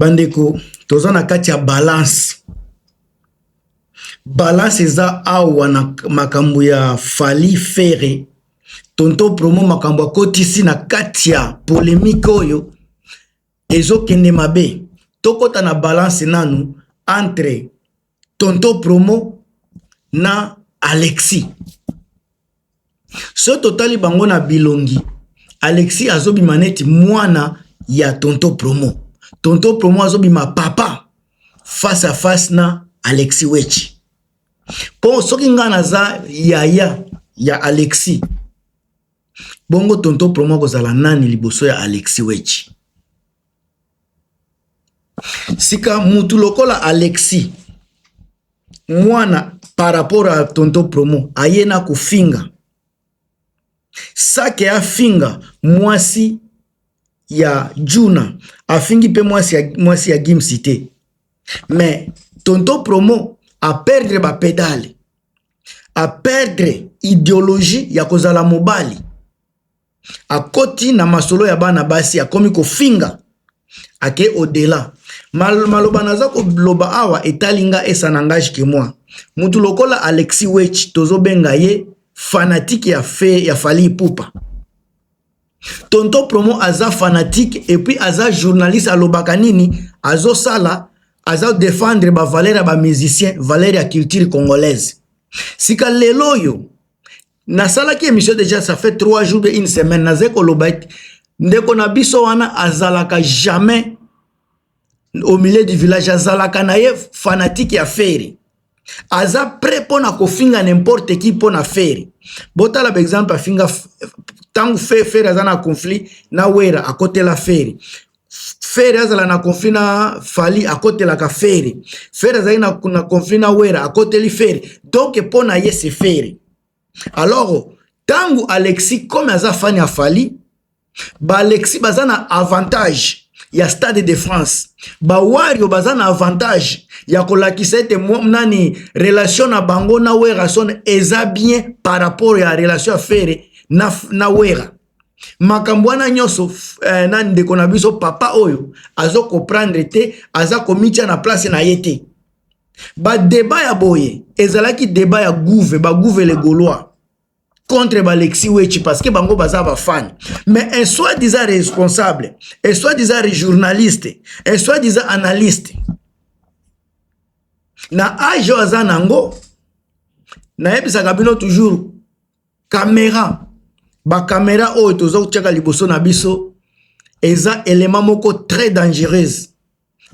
Bandeko, toza na kati ya balance. Balance eza awa na makambo ya Fally Ferre. Tonton Promo makambo akotisi na kati ya polémique oyo ezokende mabe. Tokota na balance nanu entre Tonton Promo na Alexis. So totali bango na bilongi, Alexis azobima neti mwana ya Tonton Promo. Tonton Promo azobima papa face à face na Alexis Wechi. Po soki nga naza yaya ya Alexis, bongo Tonton Promo kozala nani liboso ya Alexis Wechi? Sika mutu lokola Alexis mwana par rapport à Tonton Promo ayena kufinga sake afinga mwasi ya Juna afingi pe mwasi ya Gim Cité. Mais Tonton Promo a perdre ba pedale, a perdre idéologie ya kozala mobali, a koti na masolo ya bana basi a komi ko finga ake au-delà. Maloba naza ko loba awa etalinga esanangage ke moi. Mutu lokola Alexis Wechi tozo benga ye fanatique ya Fally Ipupa. Tonton Promo aza fanatique et puis aza journaliste alobaka nini azo sala aza défendre ba valeur ba musicien, valeur ya culture congolaise. Sika lelo yo na sala ki émission déjà ça fait 3 jours et une semaine nazeko lobait ndeko na biso wana azalaka jamais au milieu du village, azalaka na ye fanatique ya Ferre. Aza prêt pona kofinga n'importe qui pona Ferre. Bota la exemple afinga tangu Ferre aza na conflit na Wera à côté la Ferre. Ferre azala na conflit na Fally à côté la ka Ferre. Ferre azala na conflit na Wera à côté li Ferre. Donc pona ye c'est Ferre. Alors tangu Alexis comme aza fan ya Fally, ba Alexis bazana avantage ya Stade de France. Ba Wario bazana avantage ya kolakisa ete nani relation na bango na Wera son eza bien par rapport ya relation Ferre na Wera. Makambwana nyoso nani ndeko na biso papa oyo azo comprendre te aza komitia na place na yete. Ba débat ya boye ezalaki débat ya gouve les Gaulois contre Alexis Wechi parce que bango baza ba fan. Mais un soi-disant responsable, un soi-disant journaliste, un soi-disant analyste na ajo azanango na ebisa kabino toujours caméra ba caméra oyo tozo tchaka liboso na biso eza élément moko très dangereuse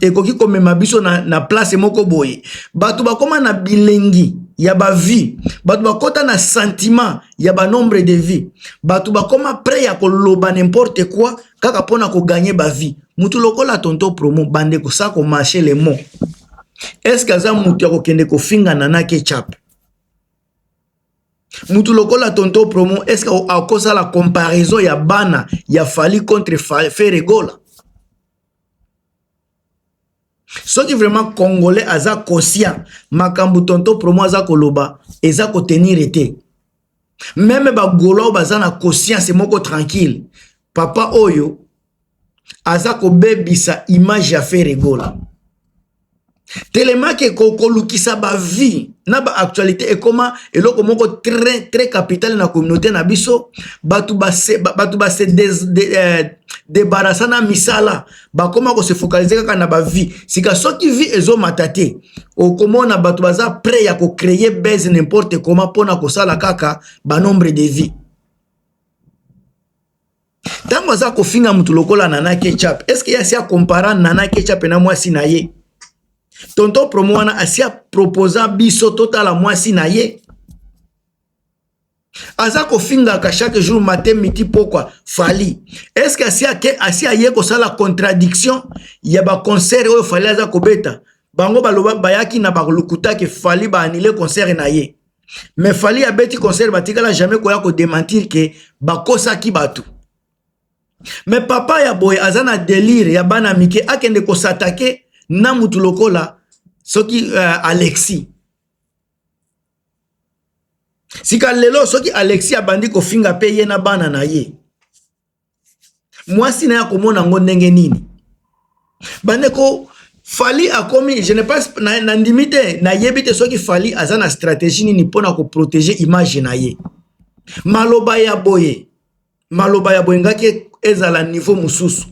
et koki komema biso na place moko boye batu bakoma na bilengi ya ba vie, batu bakota na sentiment ya ba nombre de vie, batu bakoma prêt ya koloba n'importe quoi kaka pona ko gagner ba vie. Mutu lokola Tonton Promo bande ko sa ko marcher les mots. Est-ce que aza mutu ya ko kende ko finga nana ketchup? Mutu lokola Tonton Promo est-ce que a kosa la comparaison ya bana ya Fally contre Ferre Gola? Ce qui vraiment congolais aza conscient makambu Tonton Promo aza koloba eza ko tenir été. Même ba Golo baza na conscience moko tranquille. Papa oyo aza ko bebisa image ya Ferre Gola. Tellement que kolukisa ba vie na ba actualité et comment eloko moko très capital na communauté na biso batu ba se débarrasser na misala ba comment ko se focaliser kaka na ba vie sika soki vie ezo matate o comment na batu baza prêt ya ko créer base n'importe comment pona ko sala kaka ba nombre de vie. Tango za ko finga mutu lokola Nana Ketchup, est-ce qu'il y a si a comparer Nana Ketchup na mwasi na ye? Tonton Promo wana asia proposa biso total mwasi na ye. Aza ko finga ka chaque jour matin midi pourquoi Fally. Est-ce que asia ye ko sala contradiction ya ba concert oyo Fally aza ko beta. Bango baloba bayaki na ba lukuta ke Fally ba annuler concert na ye. Mais Fally a beti concert batikala jamais ko ya ko démentir que ba kosa ki batu. Mais papa ya boy azana délire ya bana mike akende ko s'attaquer na mutu lokola soki Alexis. Sika lelo soki Alexis abandi ko finga pe ye na bana na ye. Mwasi na ya komona ngo ndenge nini. Bandeko Fally a commis, je ne pense na ndimite na yebite soki Fally azana stratégie nini pona ko protéger image na ye. Maloba ya boye ngaki ezala niveau mususu.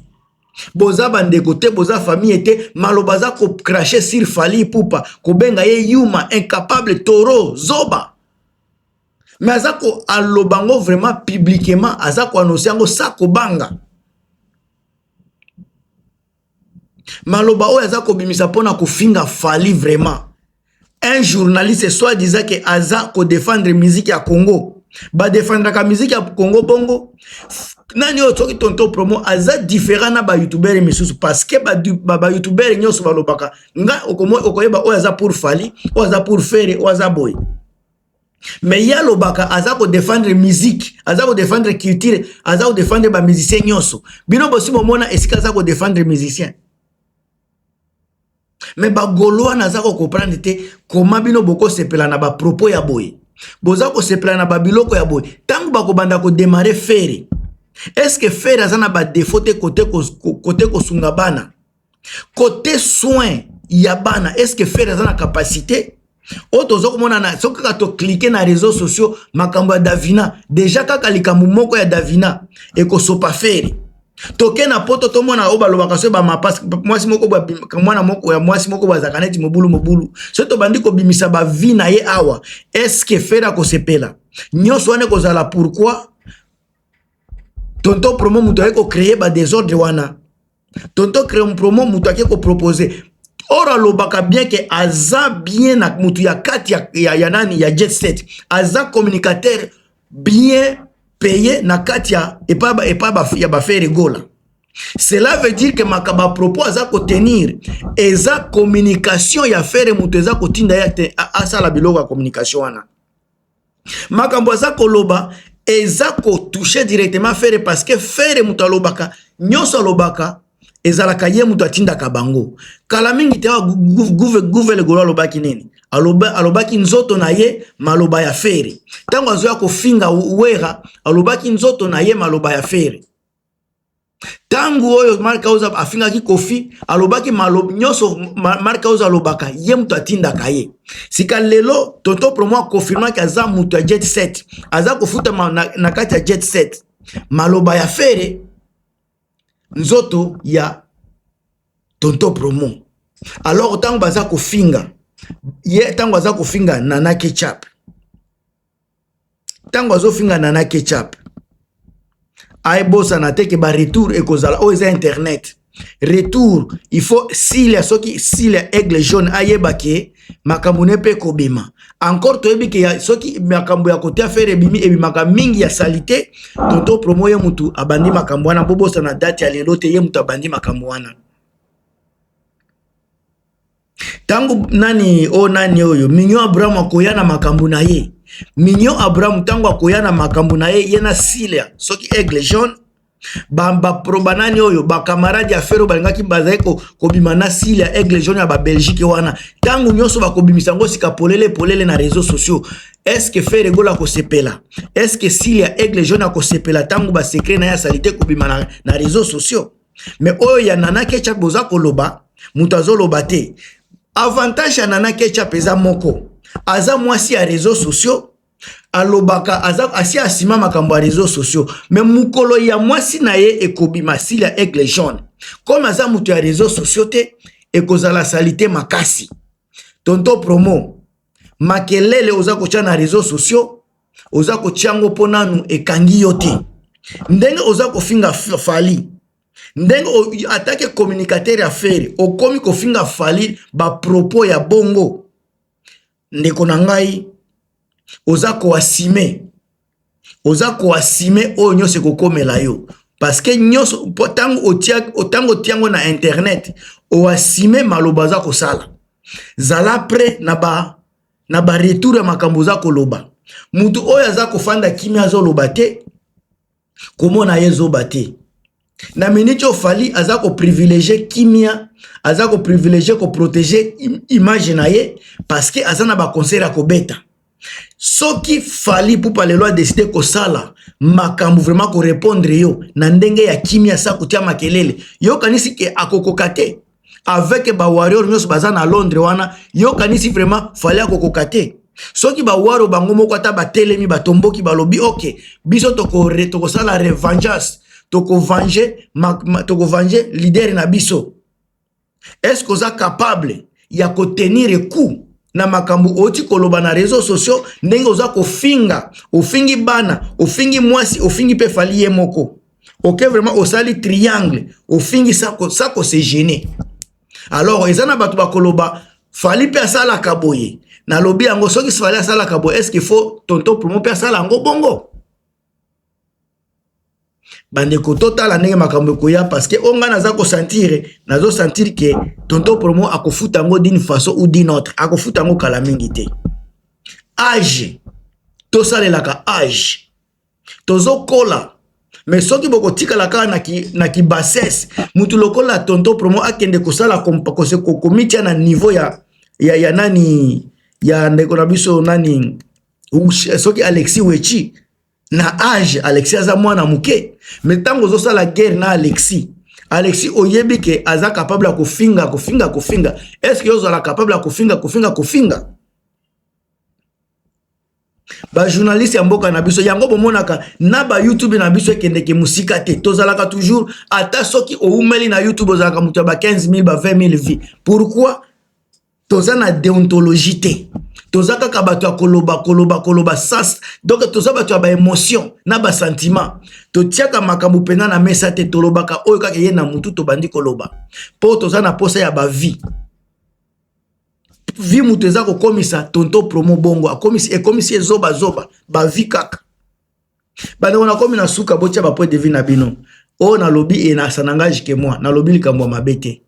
Boza bandeko te, boza famille te, maloba za ko cracher sur Fally Ipupa, ko benga ye yuma, incapable, toro, zoba. Mais azako alobango vraiment publiquement, azako annoncer ngo sako banga. Maloba oyo azako bimisa pona ko finga Fally vraiment. Un journaliste soit disant que aza ko défendre musique ya Congo. Ba défendre ka musique ya Congo bongo. Nani o toki tonto promo aza différent na ba youtubeur misusu parce que ba youtubeur nyoso balobaka nga okoyeba oyo aza pour Fally, oyo aza pour faire, oyo aza boy. Mais ya lobaka aza ko défendre musique, aza ko défendre culture, aza ko défendre ba musicien nyoso. Bino bosi momona esika aza ko défendre musicien. Mais ba goloa naza ko comprendre te comment bino boko sepela na ba propos ya boy. Boza ko sepela na ba biloko ya boy. Tangu ba ko banda ko démarrer faire. Est-ce que faire azana ba défaut côté ko sunga bana? Côté soin ya bana, est-ce que faire azana capacité? Otozo komona na soki ka to cliquer na réseaux sociaux makambo ya Davina, déjà kaka likambo moko ya Davina e ko sopa faire. Toke na poto to mona oba lobaka so ba mapasi mwasi moko ba mwana moko ya mwasi moko ba zakaneti mobulu. So to bandi ko bimisa ba vie na ye awa. Est-ce que faire ko sepela? Nyoso wane ko zala pourquoi? Tonto promo mutu ko créer ba désordre wana. Tonto créer promo mutu ko proposer. Ora lobaka bien que aza bien na mutu ya kati ya nani ya jet set. Aza communicateur bien payé na kati ya ya ba faire gola. Cela veut dire que makaba propos aza ko tenir eza communication ya faire mutu eza ko tinda ya asala biloko ya communication wana. Makambo aza ko loba eza ko toucher directement faire parce que faire mutu alobaka nyoso alobaka ezalaka ye mutu atindaka bango. Kala mingi te gouvernement golo alobaki nini? Alobaki nzoto na ye maloba ya fere. Tango azoya ko finga wera alobaki nzoto na ye maloba ya fere. Tango oyo marka oza afinga ki kofi alobaki maloba nyoso marka oza alobaka ye mutu atindaka ye. Sika lelo tonto promo confirma ki aza mutu ya jet set. Aza kofuta na kati ya jet set. Maloba ya fere nzoto ya tonto promo. Alors tango baza ko finga ye tango baza ko finga Nana Ketchup. Tango azo finga Nana Ketchup. Ay bossa na teke ba retour ekozala o eza internet. Retour il faut s'il y a aigle jaune ayebake makambo ne pe kobema. Encore to yebi ke soki makambo ya kote affaire ebimi ebimaka mingi ya salite tonto promo ye mutu abandi makambo wana bobosa na date ya lelo te ye mutu abandi makambo wana. Tango nani oyo Mignon Abraham akoya na makambo na ye. Mignon Abraham tango akoya na makambo na ye yena Silia soki aigle jaune bamba probanani oyo ba camarade ya fero balingaki bazai ko bima na Silia aigle jaune ya ba Belgique wana tango nyoso ba kobimisa ngo sika polele na réseaux sociaux. Est-ce que faire gola ko sepela? Est-ce que Silia aigle jaune ko sepela tango ba secret na ya salite ko bima na réseaux sociaux? Mais oyo ya Nana Ketchup boza ko loba mutazo loba te. Avantage ya Nana Ketchup eza moko. Aza mwasi ya réseaux sociaux. Alobaka aza asi asima makambo ya réseaux sociaux. Mais mukolo ya mwasi na ye ekobima Silia aigle jaune. Comme aza mutu ya réseaux sociaux te ekozala salite makasi. Tonto promo. Makelele oza kotia na réseaux sociaux. Oza kotiango ponanu ekangi yote. Ndenge oza kofinga Fally. Ndenge atake communicateur ya faire okomi kofinga Fally ba propos ya bongo. Ndeko na ngai oza ko asime o nyose kokomela yo parce que nyose potango otango na internet o asime maloba za ko sala zala pre na ba retour ya makambo za ko loba mutu oya za ko fanda kimia zo loba te komona yezo bate. Na minute Fally aza ko privilégier kimia, aza ko privilégier ko protéger image na ye parce que aza na ba concert ya ko beta. Soki Fally pour pas le loi décider ko sala makambu vraiment ko répondre yo na ndenge ya kimia sa kutia makelele yo kanisi ke akokokate avec ba warrior nyos baza na Londres wana yo kanisi vraiment fallait kokoka te soki ba waro bango moko ata batelemi batomboki balobi ok biso toko sala revanchance toko venger leader na biso. Est-ce que vous êtes capable ya ko tenir coup na makambu oti koloba na réseaux sociaux ndenge oza ko finga ofingi bana ofingi mwasi ofingi pe fali ye moko ok vraiment osali triangle ofingi ça ko se gêner. Alors ezana batu ba koloba fali pe asala kaboye na lobi yango soki fali asala kaboye est-ce qu'il faut tonton promo pe asala ngo bongo bande ko total ndenge makambo ko ya parce que onga naza ko sentir que tonton promo akofuta ngo d'une façon ou d'une autre akofuta ngo kala mingi te âge to salelaka âge tozo kola mais soki boko tika la ka na ki bassesse mutu lokola tonton promo akende ko sala ko komiti na niveau ya nani ya ndeko na biso nani soki Alexis Wechi na âge Alexis aza mwana muke mais tango zo sala guerre na Alexis oyebi ke aza capable ko finga est-ce que yozo la capable ko finga ba journaliste ya mboka na biso yango bomonaka na ba YouTube na biso ekende ke musika te tozalaka toujours ata soki oumeli na YouTube ozalaka mutu ba 15 000 ba 20 000 vies. Pourquoi toza na déontologie te tozaka ka bato koloba sas donc toza bato ya ba émotion na ba sentiment to tiaka makambu pena na mesa te tolobaka oyo kaka ye na mutu to bandi koloba po toza na posa ya ba vie mutu eza ko komisa tonton promo bongo akomisi ezoba ba vie kaka bana wana komi na suka botia ba point de vie na bino o na lobi e na sanangage ke moi na lobi likambo mabete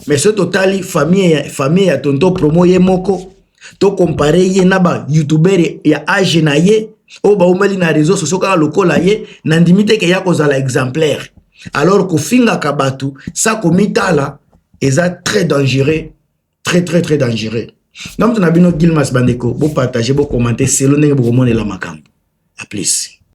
mais ce totali famille ya tonton promo ye moko to comparer ye na ba youtuber ya age na ye o ba umeli na réseaux sociaux kaka lokola ye na ndimite ke ya kozala exemplaire alors ko finga kabatu sa komitala eza très dangereux très dangereux. Donc tu n'as pas Gilmas Bandeko, vous partagez, vous commentez selon les makambo. À plus.